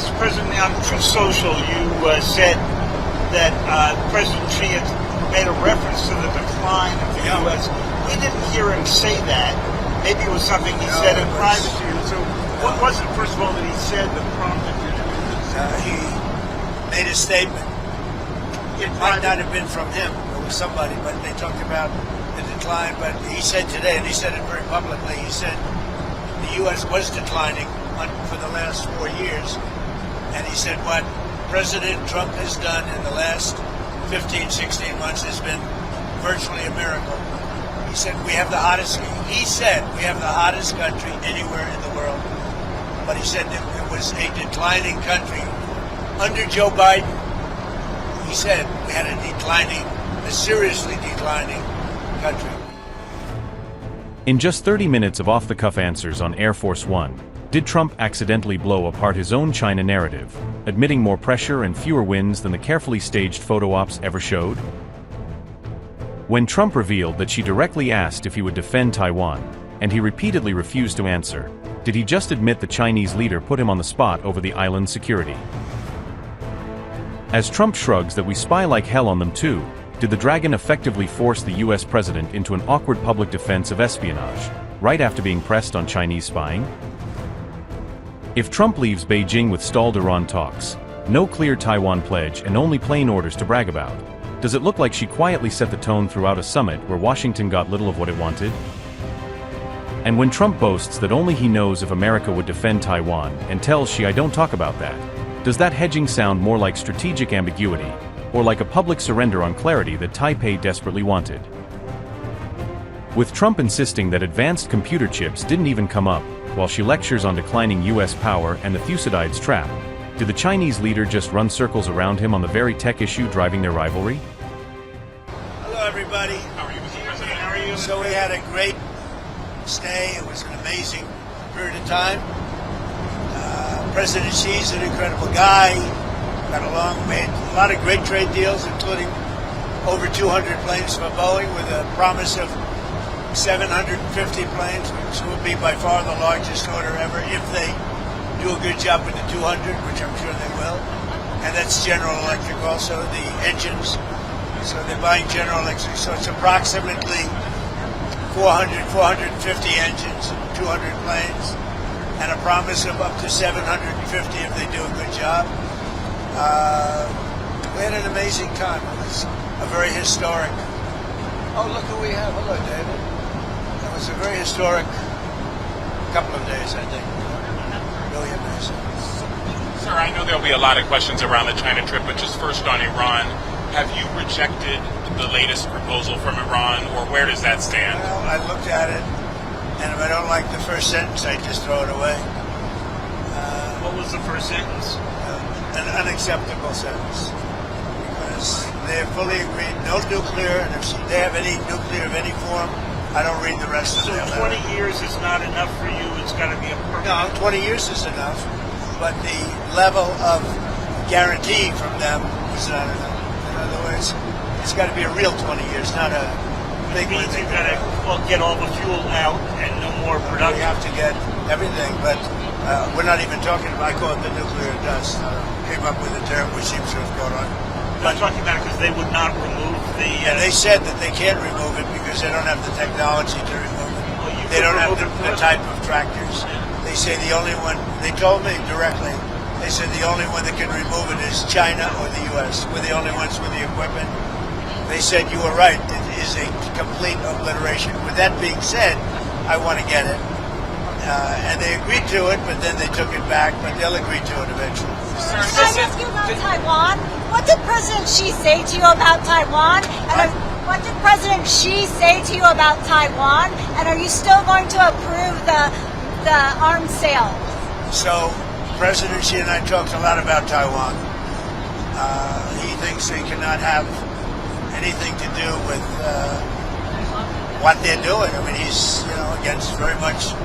Mr. President, on Truth Social, you said that President Xi had made a reference to the decline of the U.S. We didn't hear him say that. Maybe it was something he said in private to you. So what was it, first of all, that he said that prompted you to do this? He made a statement. It might not have been from him. It was somebody, but they talked about the decline. But he said today, and he said it very publicly, he said the U.S. was declining for the last 4 years. And he said what President Trump has done in the last 15, 16 months has been virtually a miracle. He said we have the hottest country anywhere in the world. But he said that it was a declining country. Under Joe Biden, he said we had a seriously declining country. In just 30 minutes of off-the-cuff answers on Air Force One, did Trump accidentally blow apart his own China narrative, admitting more pressure and fewer wins than the carefully staged photo ops ever showed? When Trump revealed that she directly asked if he would defend Taiwan, and he repeatedly refused to answer, did he just admit the Chinese leader put him on the spot over the island's security? As Trump shrugs that we spy like hell on them too, did the dragon effectively force the US president into an awkward public defense of espionage, right after being pressed on Chinese spying? If Trump leaves Beijing with stalled Iran talks, no clear Taiwan pledge and only plain orders to brag about, does it look like she quietly set the tone throughout a summit where Washington got little of what it wanted? And when Trump boasts that only he knows if America would defend Taiwan and tells Xi I don't talk about that, does that hedging sound more like strategic ambiguity, or like a public surrender on clarity that Taipei desperately wanted? With Trump insisting that advanced computer chips didn't even come up, while she lectures on declining US power and the Thucydides trap, did the Chinese leader just run circles around him on the very tech issue driving their rivalry? Hello, everybody. How are you, Mr. President? How are you? So we had a great stay. It was an amazing period of time. President Xi's an incredible guy. Got along, made a lot of great trade deals, including over 200 planes for Boeing with a promise of 750 planes, which will be by far the largest order ever if they do a good job with the 200, which I'm sure they will. And that's General Electric also, the engines. So they're buying General Electric. So it's approximately 450 engines, 200 planes, and a promise of up to 750 if they do a good job. We had an amazing time. It was a very historic. Oh, look who we have. Hello, David. It was a very historic couple of days, I think. Really amazing. Sir, I know there'll be a lot of questions around the China trip, but just first on Iran, have you rejected the latest proposal from Iran, or where does that stand? Well, I looked at it, and if I don't like the first sentence, I just throw it away. What was the first sentence? An unacceptable sentence, because they're fully agreed, no nuclear, and if they have any nuclear of any form, I don't read the rest of So it. 20 years is not enough for you. It's got to be a permanent. No, 20 years is enough, but the level of guarantee from them is not enough. In other words, it's got to be a real 20 years, not a big one. Means you've got to get all the fuel out and no more production. We have to get everything, but we're not even talking about, I call it the nuclear dust. Came up with a term which seems to have gone on. I'm talking about it because they would not remove the... And they said that they can't remove it because they don't have the technology to remove it. Well, They don't have the type of tractors. They say the only one, they told me directly, they said the only one that can remove it is China or the U.S. We're the only ones with the equipment. They said, you were right, it is a complete obliteration. With that being said, I want to get it. And they agreed to it, but then they took it back, but they'll agree to it eventually. Can I ask you about Taiwan? What did President Xi say to you about Taiwan? And what did President Xi say to you about Taiwan? And are you still going to approve the arms sale? So, President Xi and I talked a lot about Taiwan. He thinks they cannot have anything to do with what they're doing. I mean, he's against very much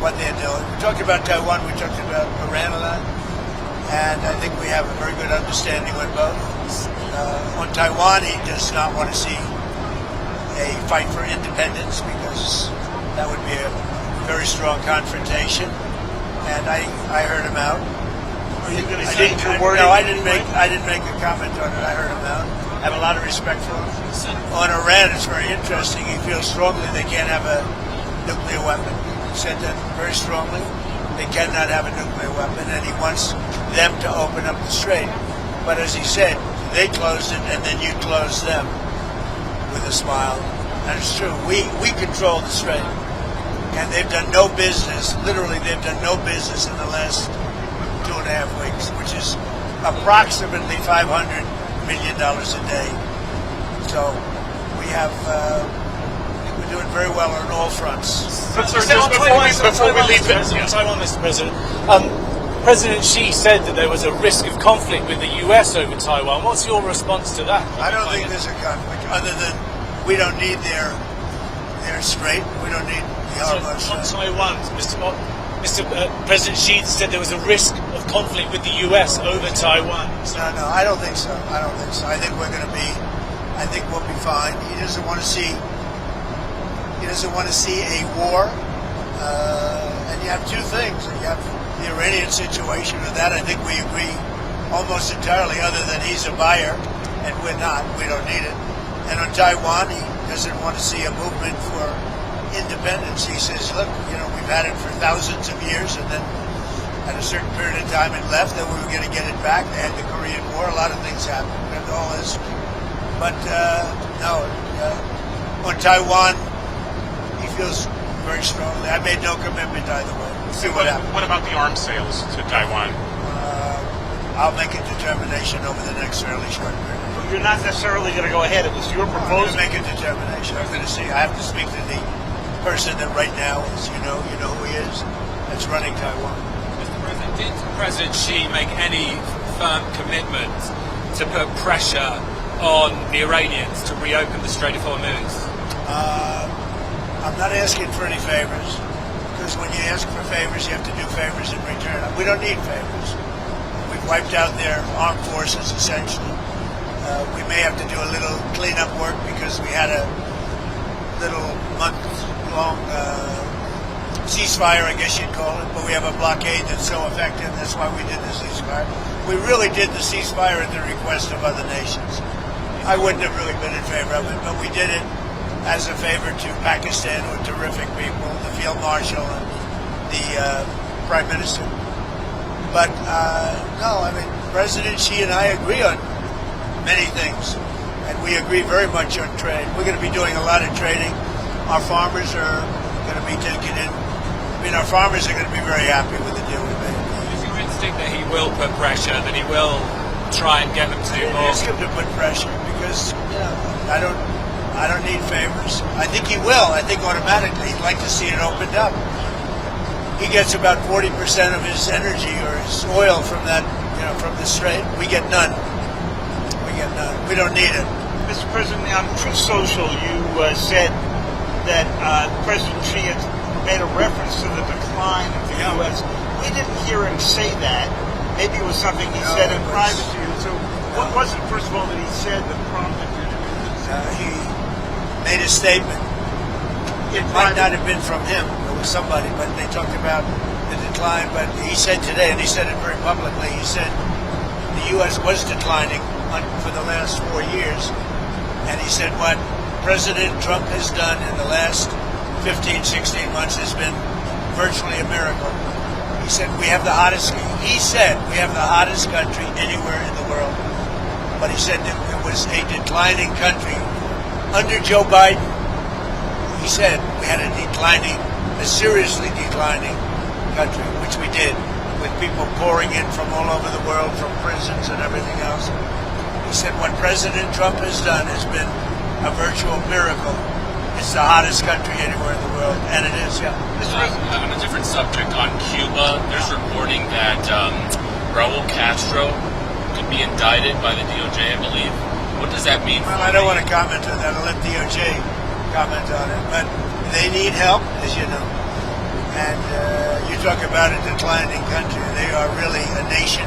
what they're doing. We talked about Taiwan, we talked about Iran a lot, and I think we have a very good understanding with both. On Taiwan, he does not want to see a fight for independence because that would be a very strong confrontation, and I heard him out. Are you going to change your wording? No, I didn't make a comment on it. I heard him out. I have a lot of respect for him. On Iran, it's very interesting. He feels strongly they can't have a nuclear weapon. He said that very strongly. They cannot have a nuclear weapon, and he wants them to open up the strait. But as he said, they closed it, and then you closed them, with a smile. And it's true. We control the strait. And they've done no business, literally they've done no business in the last 2.5 weeks, which is approximately $500 million a day. So we have, we're doing very well on all fronts. But sir, just before we leave Taiwan, Mr. President, President Xi said that there was a risk of conflict with the US over Taiwan. What's your response to that? I don't think there's a conflict, other than we don't need their strait. We don't need the Hormuz. On Taiwan, Mr. President Xi said there was a risk of conflict with the US over Taiwan. No, I don't think so. I think we're going to be. I think we'll be fine. He doesn't want to see. He doesn't want to see a war. And you have two things. You have the Iranian situation. With that, I think we agree almost entirely. Other than he's a buyer, and we're not. We don't need it. And on Taiwan, he doesn't want to see a movement for independence. He says, look, we've had it for thousands of years, and then at a certain period of time it left, and we were going to get it back. They had the Korean War. A lot of things happened, and all this. But no, on Taiwan, he feels very strongly. I made no commitment either way. We'll see what happens. What about the arms sales to Taiwan? I'll make a determination over the next fairly short period. You're not necessarily going to go ahead. It was your I'm proposal. going to make a determination. I'm going to see. I have to speak to the person that right now is, you know who he is, that's running Taiwan. Mr. President, did President Xi make any firm commitment to put pressure on the Iranians to reopen the Strait of Hormuz? I'm not asking for any favors, because when you ask for favors, you have to do favors in return. We don't need favors. We've wiped out their armed forces, essentially. We may have to do a little cleanup work because we had a little month-long ceasefire, I guess you'd call it, but we have a blockade that's so effective. That's why we did the ceasefire. We really did the ceasefire at the request of other nations. I wouldn't have really been in favor of it, but we did it as a favor to Pakistan, who are terrific people, the Field Marshal and the Prime Minister. But no, I mean, President Xi and I agree on many things, and we agree very much on trade. We're going to be doing a lot of trading. Our farmers are going to be taking in. I mean, our farmers are going to be very happy with the deal we made. Is your instinct that he will put pressure, that he will try and get them to more? Ask him to put pressure, because I don't need favors. I think he will. I think automatically he'd like to see it opened up. He gets about 40% of his energy or his oil from that, from the strait. We get none. We don't need it. Mr. President, on Truth Social, you said that President Xi had made a reference to the decline of the U.S. We didn't hear him say that. Maybe it was something he said in private to you. So what was it, first of all, that he said that prompted you to do this? He made a statement. It might not have been from him. It was somebody, but they talked about the decline. But he said today, and he said it very publicly, he said the U.S. was declining for the last 4 years. And he said what President Trump has done in the last 15, 16 months has been virtually a miracle. He said we have the hottest country anywhere in the world. But he said that it was a declining country. Under Joe Biden, he said we had a seriously declining country, which we did, with people pouring in from all over the world, from prisons and everything else. He said what President Trump has done has been a virtual miracle. It's the hottest country anywhere in the world, and it is, yeah. On a different subject, on Cuba, there's reporting that Raul Castro could be indicted by the DOJ, I believe. What does that mean? Well, I don't want to comment on that. I'll let DOJ comment on it. But they need help, as you know. And you talk about a declining country. They are really a nation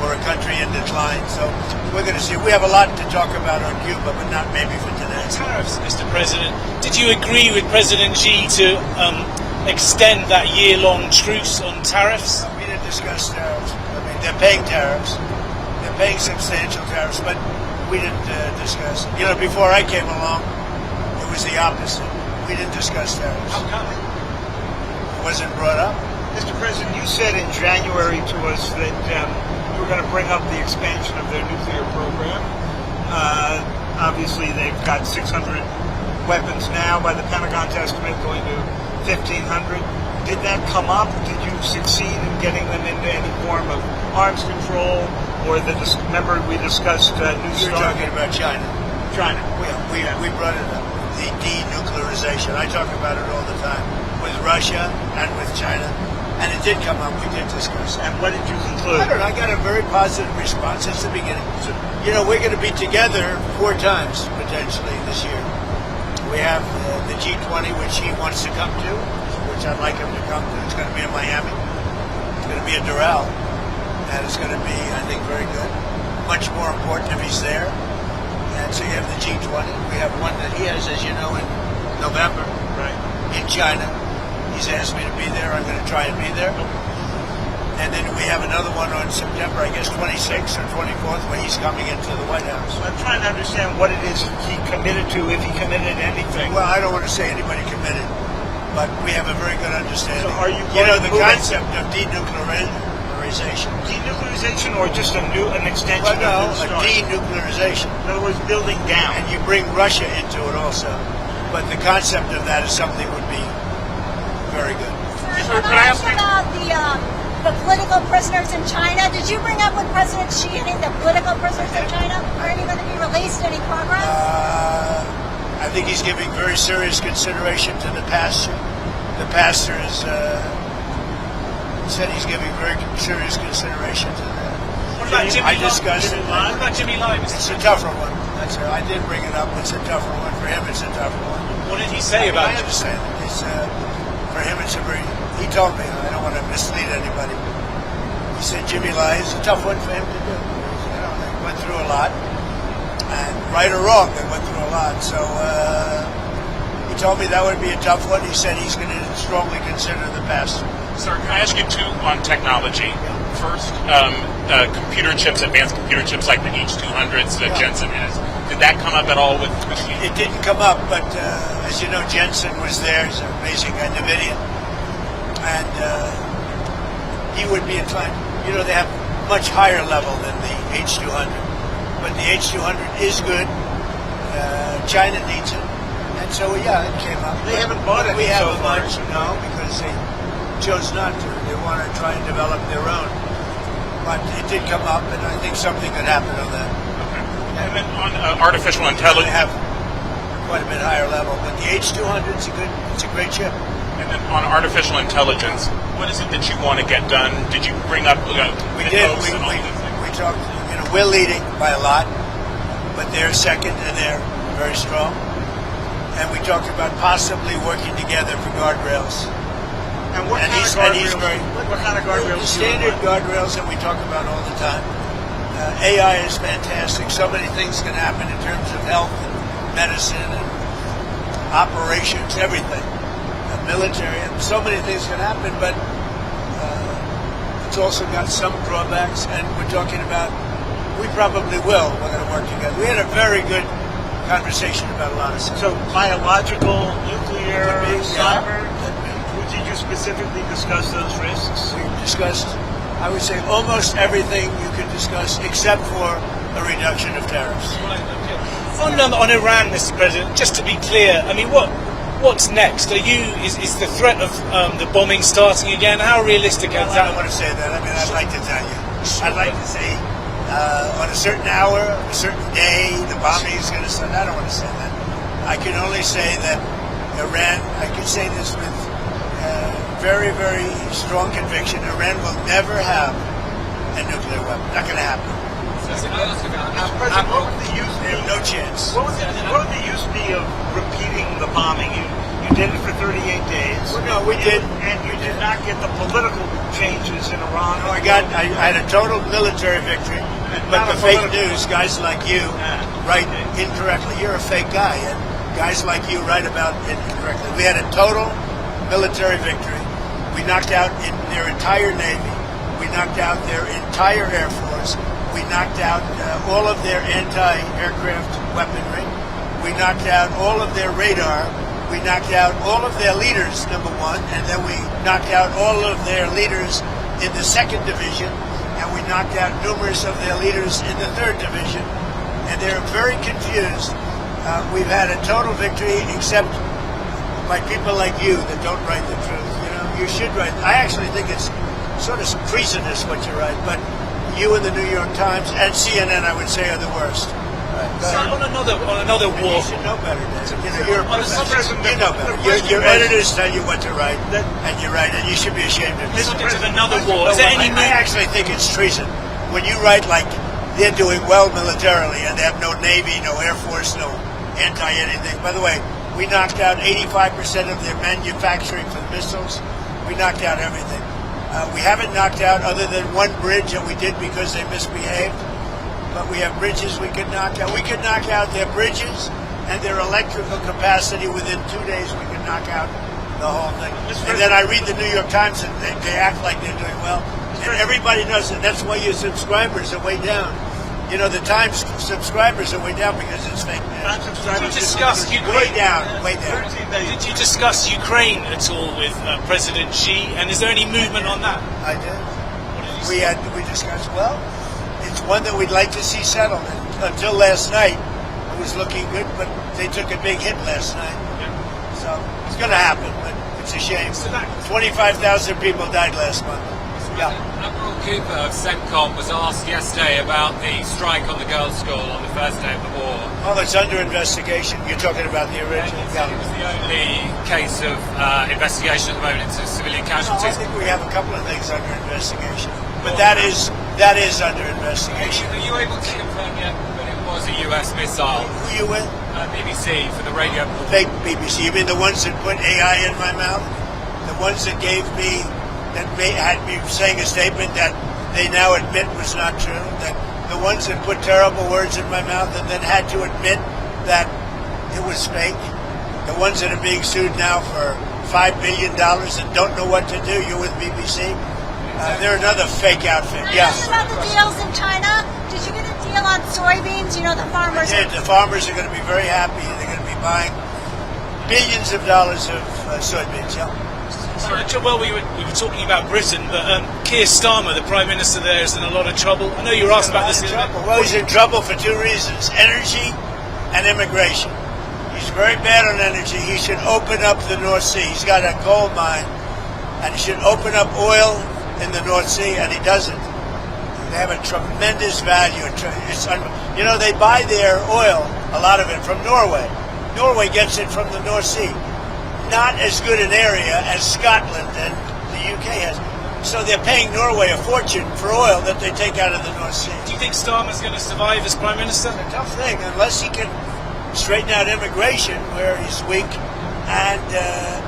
or a country in decline. So we're going to see. We have a lot to talk about on Cuba, but not maybe for today. Tariffs, Mr. President. Did you agree with President Xi to extend that year-long truce on tariffs? We didn't discuss tariffs. I mean, They're paying tariffs. They're paying substantial tariffs, but we didn't discuss. Before I came along, it was the opposite. We didn't discuss tariffs. How come? It wasn't brought up. Mr. President, you said in January to us that you were going to bring up the expansion of their nuclear program. Obviously, they've got 600 weapons now, by the Pentagon's estimate, going to 1,500. Did that come up? Did you succeed in getting them into any form of arms control? Or remember we discussed New You're Start? talking about China. China. We brought it up. The denuclearization. I talk about it all the time with Russia and with China. And it did come up. We did discuss it. And what did you conclude? I don't know. I got a very positive response since the beginning. We're going to be together 4 times potentially this year. We have the G20, which he wants to come to, which I'd like him to come to. It's going to be in Miami. It's going to be in Doral. And it's going to be, I think, very good. Much more important if he's there. And so you have the G20. We have one that he has, as you know, in November, Right. in China. He's asked me to be there. I'm going to try and be there. And then we have another one on September, I guess 26th or 24th, where he's coming into the White House. I'm trying to understand what it is he committed to, if he committed anything. Well, I don't want to say anybody committed, but we have a very good understanding. So are you going to the move it? concept of denuclearization. Denuclearization or just an extension Well, no, of a New Start? denuclearization. In other words, building down. And you bring Russia into it also. But the concept of that is something would be very good. Can I ask about the political prisoners in China? Did you bring up with President Xi any of the political prisoners in China? Are any going to be released? Any progress? I think he's giving very serious consideration to the pastor. The pastor is said he's giving very serious consideration to that. What about Jimmy I discussed it. What about Jimmy Lai, Mr. It's a tougher one. I did bring it up. It's a tougher one. For him, it's a tougher one. What did he say about I it? understand it. It's, for him, it's a very... He told me, I don't want to mislead anybody. He said Jimmy Lai is a tough one for him to do. They went through a lot. And right or wrong, they went through a lot. So he told me that would be a tough one. He said he's going to strongly consider the pastor. Sir, can I ask you 2 on technology? First, computer chips, advanced computer chips like the H200s that Jensen has. Did that come up at all with Xi? It didn't come up, but as you know, Jensen was there. He's an amazing guy, NVIDIA. And he would be inclined. They have much higher level than the H200. But the H200 is good. China needs it. And so, yeah, it came up. They haven't bought it We so haven't far. much, no, because they chose not to. They want to try and develop their own. But it did come up, and I think something could happen on that. And then on artificial They intelligence, have quite a bit higher level, but the H200 it's a great chip. and then on artificial intelligence, what is it that you want to get done? Did you bring up We did. We talked. We're leading by a lot, but they're second, and they're very strong. And we talked about possibly working together for guardrails. And what And kind he's- of and guardrails? he's very- What kind of guardrails? The do you standard want? guardrails that we talk about all the time. AI is fantastic. So many things can happen in terms of health and medicine and operations, everything. Military, and so many things can happen, but it's also got some drawbacks, and we're talking about, we probably will, we're going to work together. We had a very good conversation about a lot of stuff. So biological, nuclear, Could be, cyber. yeah. Did you specifically discuss those risks? We discussed, I would say, almost everything you could discuss except for a reduction of tariffs. On Iran, Mr. President, just to be clear, I mean, what's next? Is the threat of the bombing starting again? How realistic Well, is I don't that? want to say that. I mean, I'd like to tell you. I'd like to say on a certain hour, a certain day, the bombing is going to start. I don't want to say that. I can only say that Iran, I can say this with very, very strong conviction, Iran will never have a nuclear weapon. Not going to happen. President, what would the use They be? have no chance. What would the use be of repeating the bombing? You did it for 38 days. Well, no, we did. And you did not get the political changes in Iran. No, I had a total military victory, but Not the a fake political. news, guys like you, write incorrectly. You're a fake guy, and guys like you write about it incorrectly. We had a total military victory. We knocked out their entire navy. We knocked out their entire Air Force. We knocked out all of their anti-aircraft weaponry. We knocked out all of their radar. We knocked out all of their leaders, number one, and then we knocked out all of their leaders in the 2nd Division, and we knocked out numerous of their leaders in the 3rd Division, and they're very confused. We've had a total victory, except by people like you that don't write the truth. You know, you should write. I actually think it's sort of treasonous what you write, but you and the New York Times and CNN, I would say, are the worst. So on another And war. you should know better, David. You know, you're a On a professor. subject- You know better. Your editors tell you what to write, and you write, and you should be ashamed of The yourself. subject of another war. Is there any I actually think it's treason when you write like they're doing well militarily and they have no Navy, no Air Force, no anti-anything. By the way, we knocked out 85% of their manufacturing for the missiles. We knocked out everything. We haven't knocked out other than one bridge that we did because they misbehaved. But we have bridges we could knock out. We could knock out their bridges and their electrical capacity within 2 days. We could knock out the whole thing. And then I read the New York Times and they act like they're doing well. And everybody knows it. That's why your subscribers are way down. You know, the Times subscribers are way down because it's fake news. Did you discuss Ukraine? Way down, way down. Did you discuss Ukraine at all with President Xi? And is there any movement on that? I did. What did you say? We discussed, well, it's one that we'd like to see settled. And until last night, it was looking good, but they took a big hit last night. So it's going to happen, but it's a shame. 25,000 people died last month. Yeah. Admiral Cooper of CENTCOM was asked yesterday about the strike on the girls' school on the first day of the war. Oh, it's under investigation. You're talking about the original. It was the only case of investigation at the moment into civilian I casualties. think we have a couple of things under investigation, but that is under investigation. Are you able to confirm yet that it was a US missile? Who you with? BBC for the radio. Fake BBC. You mean the ones that put AI in my mouth? The ones that gave me, had me saying a statement that they now admit was not true? That the ones that put terrible words in my mouth and then had to admit that it was fake? The ones that are being sued now for $5 billion and don't know what to do? You're with BBC? They're another fake outfit. Can I Yeah. ask you about the deals in China? Did you get a deal on soybeans? You know, the farmers. The farmers are going to be very happy. They're going to be buying billions of dollars of soybeans. Yeah. Well, we were talking about Britain, but Keir Starmer, the Prime Minister there, is in a lot of trouble. I know you were asked about this. Well, he's in trouble for two reasons: energy and immigration. He's very bad on energy. He should open up the North Sea. He's got a coal mine, and he should open up oil in the North Sea, and he doesn't. They have a tremendous value. You know, they buy their oil, a lot of it, from Norway. Norway gets it from the North Sea. Not as good an area as Scotland and the UK has. So they're paying Norway a fortune for oil that they take out of the North Sea. Do you think Starmer's going to survive as Prime Minister? It's a tough thing, unless he can straighten out immigration where he's weak. And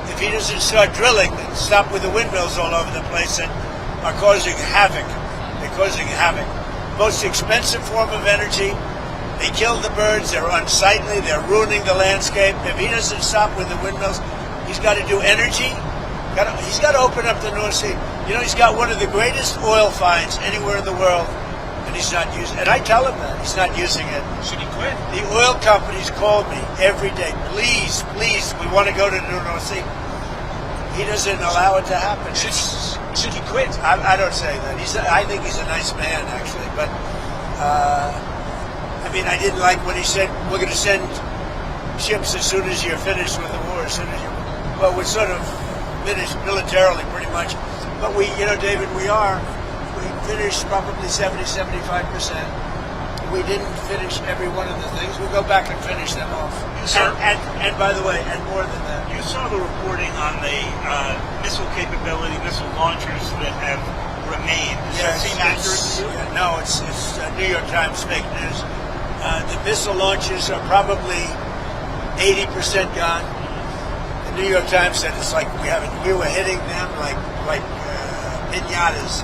if he doesn't start drilling and stop with the windmills all over the place that are causing havoc. They're causing havoc. Most expensive form of energy. They kill the birds. They're unsightly. They're ruining the landscape. If he doesn't stop with the windmills, he's got to do energy. He's got to open up the North Sea. You know, he's got one of the greatest oil finds anywhere in the world, and he's not using it. And I tell him that. He's not using it. Should he quit? The oil companies call me every day. Please, please, we want to go to the North Sea. He doesn't allow it to happen. Should he quit? I don't say that. I think he's a nice man, actually. But, I mean, I didn't like when he said, we're going to send ships as soon as you're finished with the war. Well, we're sort of finished militarily, pretty much. But we, you know, David, we finished probably 70-75%. We didn't finish every one of the things. We'll go back and finish them off. And by the way, and more than that. You saw the reporting on the missile capability, missile launchers that have remained. Does that seem accurate to you? No, it's New York Times fake news. The missile launches are probably 80% gone. The New York Times said it's like we were hitting them like pinatas.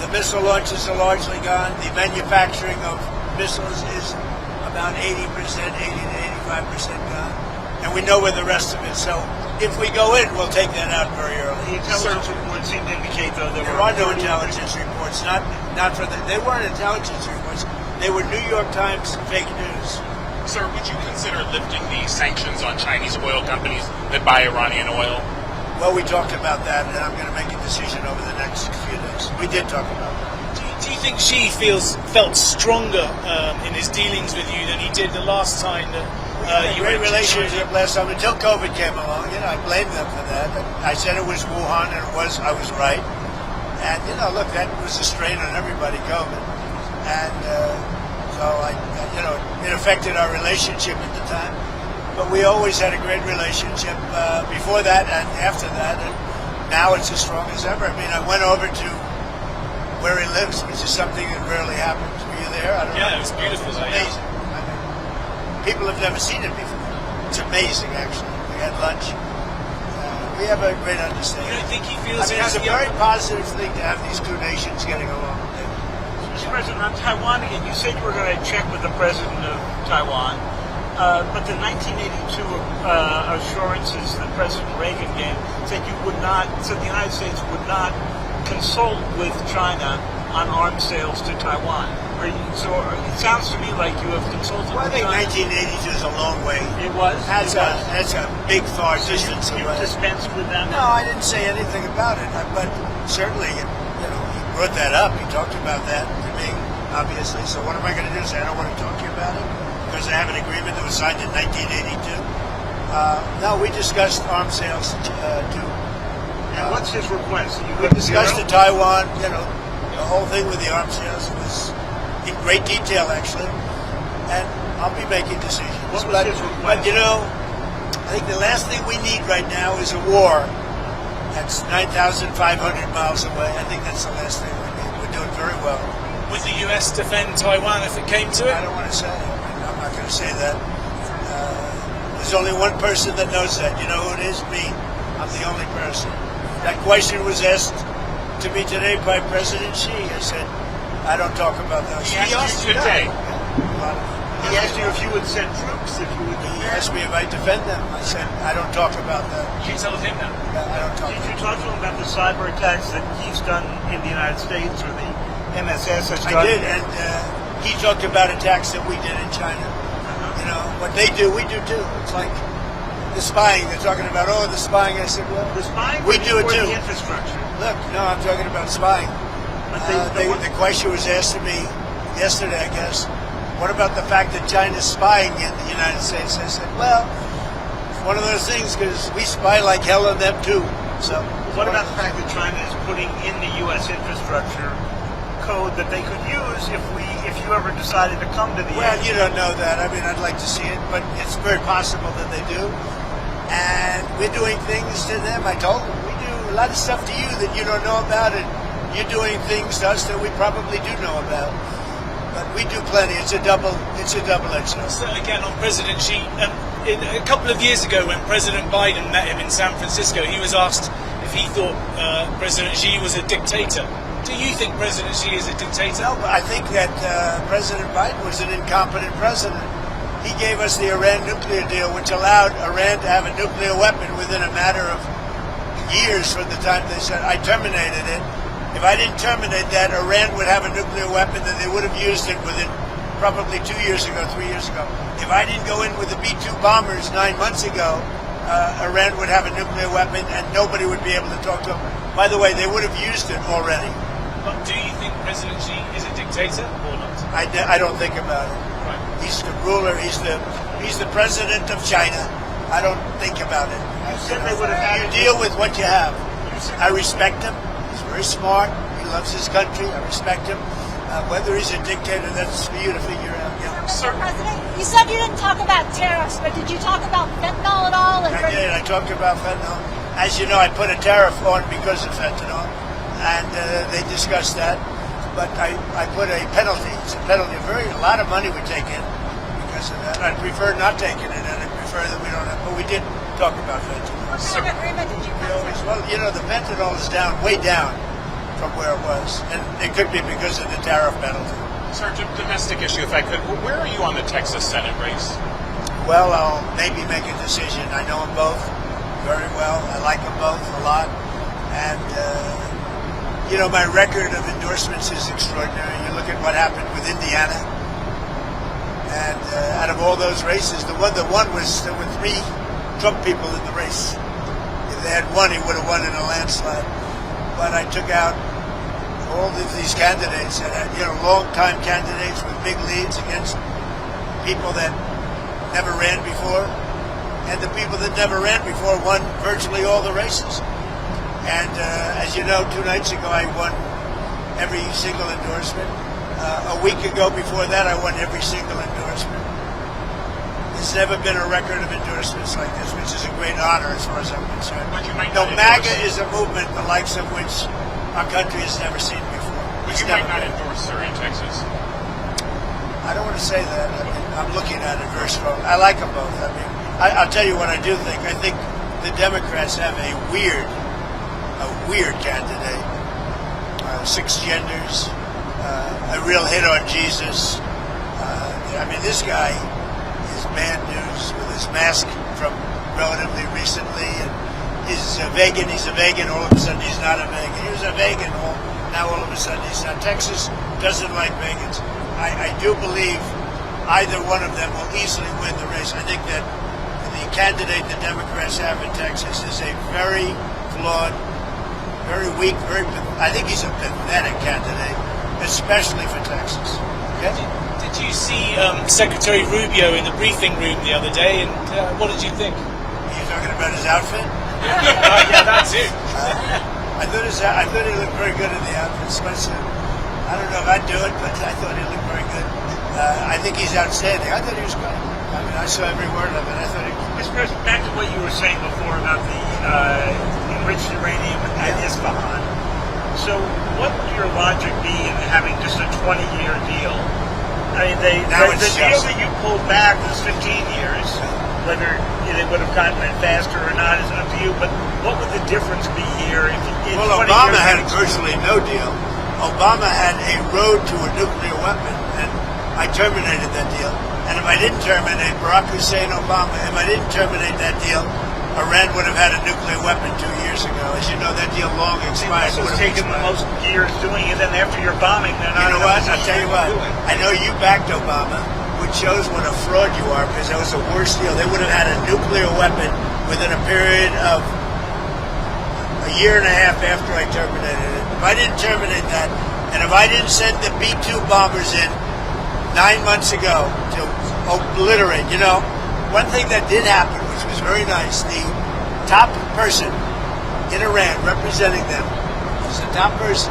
The missile launches are largely gone. The manufacturing of missiles is about 80%, 80 to 85% gone. And we know where the rest of it. So if we go in, we'll take that out very The early. intelligence reports seem to indicate, though, There are no intelligence reports. Not for the. They weren't intelligence reports. They were New York Times fake news. Sir, would you consider lifting the sanctions on Chinese oil companies that buy Iranian oil? Well, we talked about that, and I'm going to make a decision over the next few days. We did talk about that. Do you think Xi felt stronger in his dealings with you than he did the last time that you Great went to relationship China? last time until COVID came along. I blame them for that. I said it was Wuhan, and I was right. And look, that was a strain on everybody, COVID, and so it affected our relationship at the time. But we always had a great relationship before that and after that, and now it's as strong as ever. I mean, I went over to where he lives, which is something that rarely happens. Were you there? I don't know. Yeah, it was beautiful. It's Yeah. amazing. I mean, people have never seen it before. It's amazing, actually. We had lunch. We have a great You understanding. don't think he I feels mean, it's a very positive thing to have these two nations getting along. Mr. President, on Taiwan again, you said you were going to check with the president of Taiwan, but the 1982 assurances that President Reagan gave said the United States would not consult with China on arms sales to Taiwan. So it sounds to me like you have consulted Well, I with think China. 1982 is a long way. It was? That's a big far distance You away. dispensed with them? No, I didn't say anything about it, but certainly, he brought that up. He talked about that to me, obviously. So what am I going to do? Say I don't want to talk to you about it because I have an agreement that was signed in 1982. No, we discussed arms sales too. And what's his request? We discussed the Taiwan, the whole thing with the arms sales. It was in great detail, actually. And I'll be making decisions. What was but, his request? But, I think the last thing we need right now is a war that's 9,500 miles away. I think that's the last thing we need. We're doing very well. Would the US defend Taiwan if it came to it? I don't want to say. I'm not going to say that. There's only one person that knows that. You know who it is? Me. I'm the only person. That question was asked to me today by President Xi. I said, I don't talk about those. He asked you today. He He asked you if you would send troops, if you would asked me if I defend them. I said, I don't talk about that. You told him that. I don't talk Did about you talk to him about the cyber attacks that he's done in the United States or the MSS has done? I did, and he talked about attacks that we did in China. What they do, we do too. It's like the spying. They're talking about, the spying. I said, well, The spying we do it or too. the infrastructure? Look, no, I'm talking about spying. But The question was asked to me yesterday, I guess. What about the fact that China's spying in the United States? I said, well, it's one of those things because we spy like hell on them too. So, what about the fact that China is putting in the U.S. infrastructure code that they could use if you ever decided to come to the well, end? you don't know that. I mean, I'd like to see it, but it's very possible that they do. And we're doing things to them. I told them we do a lot of stuff to you that you don't know about, and you're doing things to us that we probably do know about. But we do plenty. It's a double-edged sword. So again, on President Xi, a couple of years ago when President Biden met him in San Francisco, he was asked if he thought President Xi was a dictator. Do you think President Xi is a dictator? No, but I think that President Biden was an incompetent president. He gave us the Iran nuclear deal, which allowed Iran to have a nuclear weapon within a matter of years from the time they said, I terminated it. If I didn't terminate that, Iran would have a nuclear weapon, and they would have used it within probably 2 years ago, 3 years ago. If I didn't go in with the B-2 bombers 9 months ago, Iran would have a nuclear weapon, and nobody would be able to talk to them. By the way, they would have used it already. But do you think President Xi is a dictator or not? I don't think about it. Right. He's the ruler. He's the president of China. I don't think about it. You said they would have had You deal with what you have. I respect him. He's very smart. He loves his country. I respect him. Whether he's a dictator, that's for you to figure out. Yeah. Mr. President, you said you didn't talk about tariffs, but did you talk about fentanyl at all? I did. I talked about fentanyl. As you know, I put a tariff on because of fentanyl, and they discussed that. But I put a penalty. It's a penalty. A lot of money we take in because of that. I'd prefer not taking it, and I'd prefer that we don't have. But we did talk about fentanyl. What kind of agreement did you come to? Well, the fentanyl is down, way down from where it was, and it could be because of the tariff penalty. Sir, domestic issue, if I could. Where are you on the Texas Senate race? Well, I'll maybe make a decision. I know them both, very well. I like them both a lot. And, my record of endorsements is extraordinary. You look at what happened with Indiana. And out of all those races, the one that won there were 3 Trump people in the race. If they had won, he would have won in a landslide. But I took out all of these candidates that had, long-time candidates with big leads against people that never ran before. And the people that never ran before won virtually all the races. And as you know, 2 nights ago, I won every single endorsement. A week ago before that, I won every single endorsement. There's never been a record of endorsements like this, which is a great honor as far as I'm concerned. But you might No, not MAGA endorse- is a movement the likes of which our country has never seen before. But It's you might never not been. endorse Surrey, Texas. I don't want to say that. I mean, I'm looking at it very strong. I like them both. I mean, I'll tell you what I do think. I think the Democrats have a weird candidate. 6 genders, a real hit on Jesus. I mean, this guy is bad news with his mask from relatively recently, and he's a vegan. All of a sudden, he's not a vegan. He was a vegan. Now all of a sudden, he's not. Texas doesn't like vegans. I do believe either one of them will easily win the race. I think that the candidate the Democrats have in Texas is a very flawed, very weak, I think he's a pathetic candidate, especially for Texas. Okay? Did you see Secretary Rubio in the briefing room the other day, and what did you think? Are you talking about his outfit? Yeah, that's it. I thought he looked very good in the outfit. I don't know if I'd do it, but I thought he looked very good. I think he's outstanding. I thought he was great. I mean, I saw every word of it. I thought he was Mr. President, back to what you were saying before about the enriched uranium at Isfahan. So what would your logic be in having just a 20-year deal? I mean, the deal that you pulled back was 15 years. Whether they would have gotten it faster or not is up to you. But what would the difference be here if in Well, 20 Obama years had virtually no deal. Obama had a road to a nuclear weapon, and I terminated that deal. And if I didn't terminate Barack Hussein Obama, if I didn't terminate that deal, Iran would have had a nuclear weapon 2 years ago. As you know, that deal long expired. It's taken the most years doing it, and after your bombing, they're not. You know what? I'll tell you what. I know you backed Obama, which shows what a fraud you are, because that was the worst deal. They would have had a nuclear weapon within a period of a year and a half after I terminated it. If I didn't terminate that, and if I didn't send the B-2 bombers in 9 months ago to obliterate, one thing that did happen, which was very nice, the top person in Iran representing them was the top person.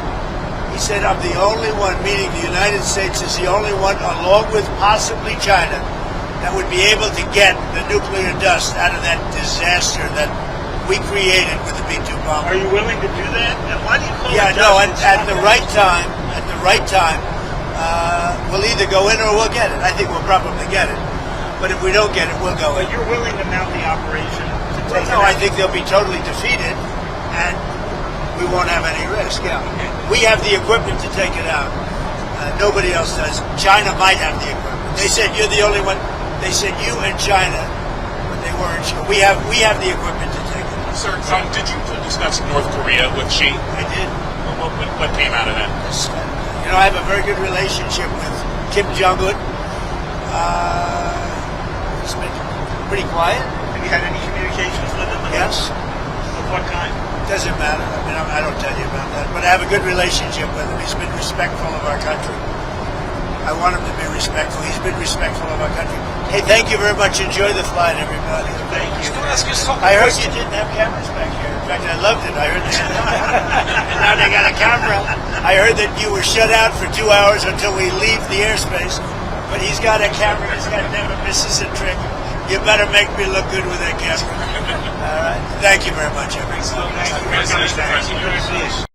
He said, I'm the only one, meaning the United States is the only one, along with possibly China, that would be able to get the nuclear dust out of that disaster that we created with the B-2 bomber. Are you willing to do that? And why do you call Yeah, it no, justice? at the right time, we'll either go in or we'll get it. I think we'll probably get it. But if we don't get it, we'll go in. But you're willing to mount the operation to take No, it I out? think they'll be totally defeated, and we won't have any risk. Yeah, we have the equipment to take it out. Nobody else does. China might have the equipment. They said you're the only one. They said you and China, but they weren't sure. We have the equipment to take it out. Sir, did you discuss North Korea with Xi? I did. What came out of that? I have a very good relationship with Kim Jong-un. It's been pretty quiet. Have you had any communications with him? Yes. Of what kind? Doesn't matter. I mean, I don't tell you about that. But I have a good relationship with him. He's been respectful of our country. I want him to be respectful. He's been respectful of our country. Hey, thank you very much. Enjoy the flight, everybody. Thank you. I heard you didn't have cameras back here. In fact, I loved it. I heard that. Now they got a camera. I heard that you were shut out for 2 hours until we leave the airspace. But he's got a camera. He's got never misses a trick. You better make me look good with that camera. All right. Thank you very much, everybody. Thank you, Mr. President. Good to see you.